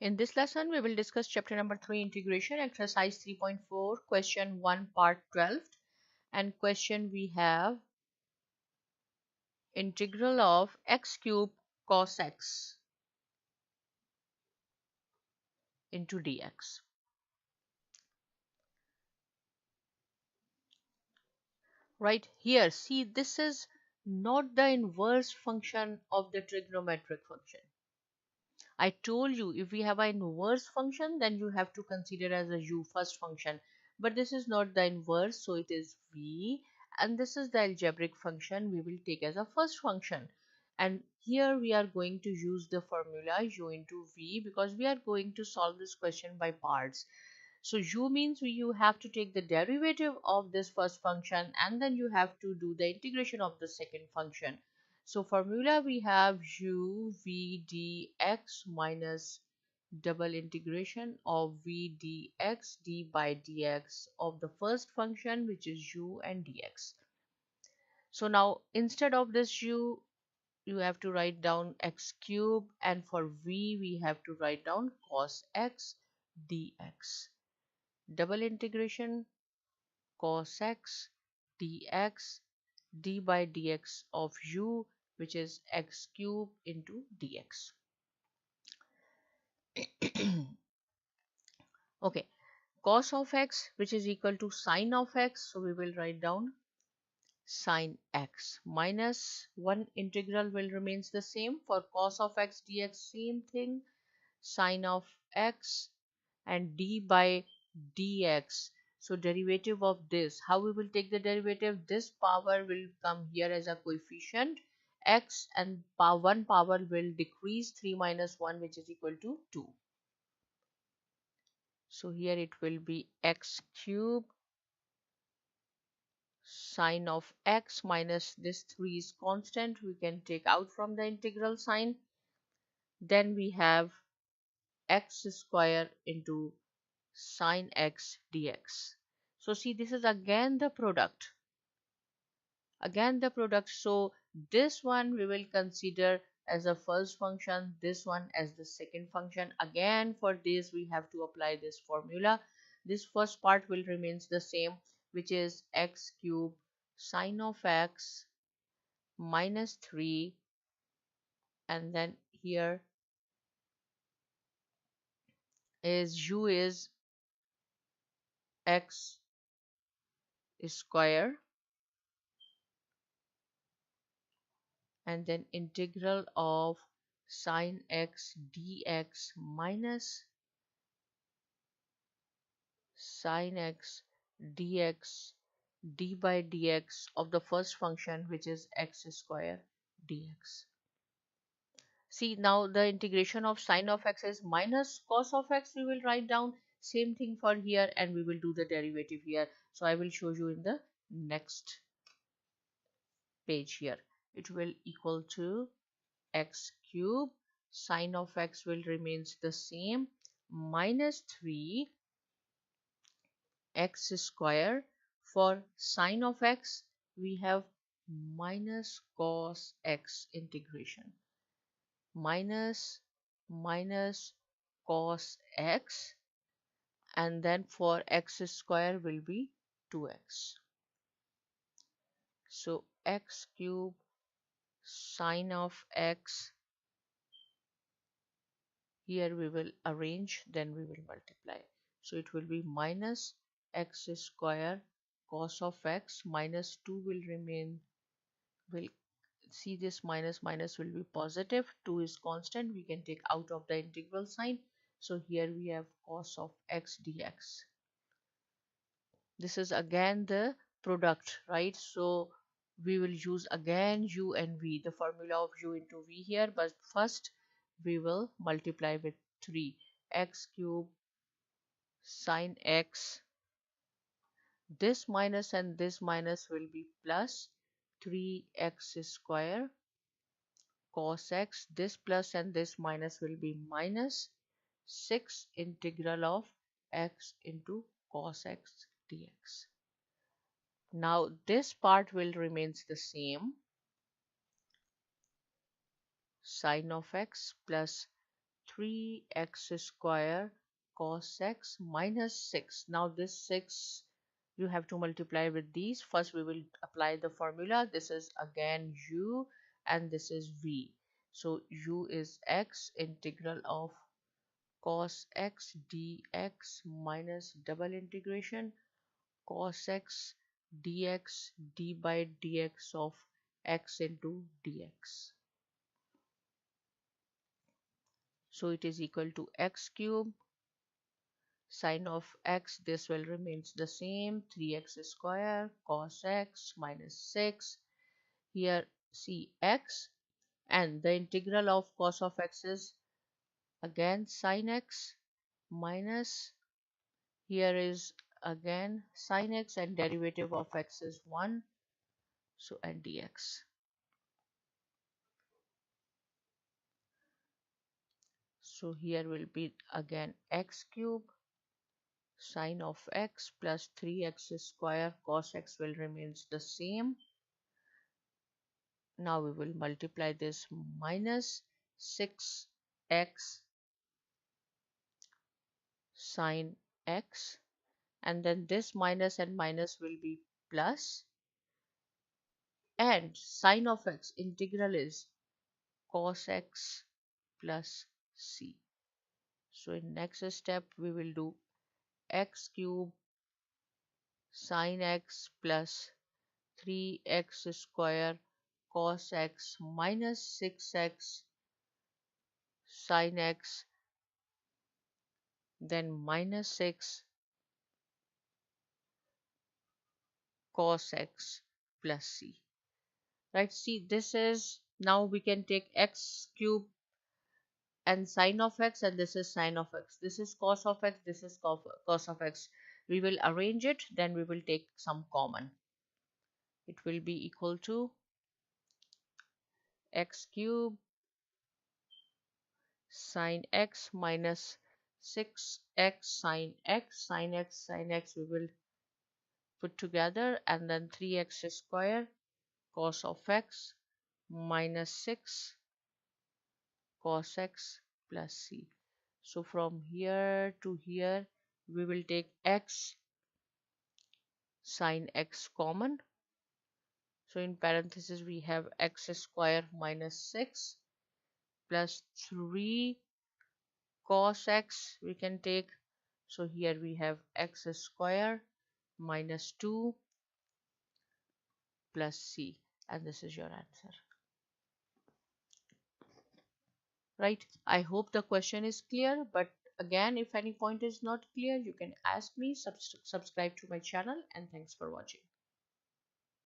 In this lesson, we will discuss chapter number 3, integration, exercise 3.4, question 1, part 12. And question we have integral of x cube cos x into dx. Right here, see, this is not the inverse function of the trigonometric function. I told you if we have an inverse function, then you have to consider as a u first function. But this is not the inverse, so it is v. And this is the algebraic function we will take as a first function. And here we are going to use the formula u into v because we are going to solve this question by parts. So u means you have to take the derivative of this first function and then you have to do the integration of the second function. So formula we have u v dx minus double integration of v dx d by dx of the first function, which is u and dx. So now instead of this u, you have to write down x cube, and for v we have to write down cos x dx. Double integration cos x dx d by dx of u, which is x cube into dx. Okay, cos of x, which is equal to sine of x, so we will write down sine x minus 1 integral will remains the same for cos of x dx, same thing, sine of x and d by dx. So derivative of this, how we will take the derivative? This power will come here as a coefficient x, and one power will decrease, 3 minus 1, which is equal to 2. So here it will be x cube sine of x minus this 3 is constant, we can take out from the integral sign. Then we have x square into sine x dx. So see, this is again the product. So this one we will consider as a first function, this one as the second function. Again, for this we have to apply this formula. This first part will remains the same, which is x cube sine of x minus 3, and then here is u is x square, and then integral of sine x dx minus sine x dx d by dx of the first function, which is x square dx. See, now the integration of sine of x is minus cos of x, we will write down same thing for here, and we will do the derivative here. So I will show you in the next page here. It will equal to x cube sine of x will remains the same minus 3 x square. For sine of x we have minus cos x integration, minus cos x, and then for x square will be 2x. So x cube sine of x, here we will arrange, then we will multiply. So it will be minus x square cos of x, minus 2 will remain, will see this minus minus will be positive, 2 is constant, we can take out of the integral sign. So here we have cos of x dx. This is again the product, right? So we will use again u and v, the formula of u into v here, but first we will multiply with 3 x cube sine x, this minus and this minus will be plus 3x square cos x, this plus and this minus will be minus 6 integral of x into cos x dx. Now this part will remains the same, sine of x plus 3x square cos x minus 6. Now this 6 you have to multiply with these. First we will apply the formula. This is again u and this is v. So u is x integral of cos x dx minus double integration cos x dx d by dx of x into dx. So it is equal to x cube sine of x, this will remains the same, 3x square cos x minus 6. Here see x, and the integral of cos of x is again sine x minus, here is again sine x, and derivative of x is 1, so and dx. So here will be again x cube sine of x plus 3x square cos x will remains the same. Now we will multiply this minus 6x sine x, and then this minus and minus will be plus, and sine of x integral is cos x plus c. So in next step we will do x cube sine x plus 3x square cos x minus 6x sine x, then minus 6 cos x plus c. Right, see this is, now we can take x cube and sine of x, and this is sine of x, this is cos of x, this is cos of x. We will arrange it, then we will take some common. It will be equal to x cube sine x minus 6x sine x we will put together, and then 3x square cos of x minus 6 cos x plus c. So from here to here we will take x sine x common. So in parenthesis we have x square minus 6 plus 3 cos x we can take. So here we have x square minus 2 plus c, and this is your answer. Right, I hope the question is clear, but again if any point is not clear you can ask me. Subscribe to my channel, and thanks for watching.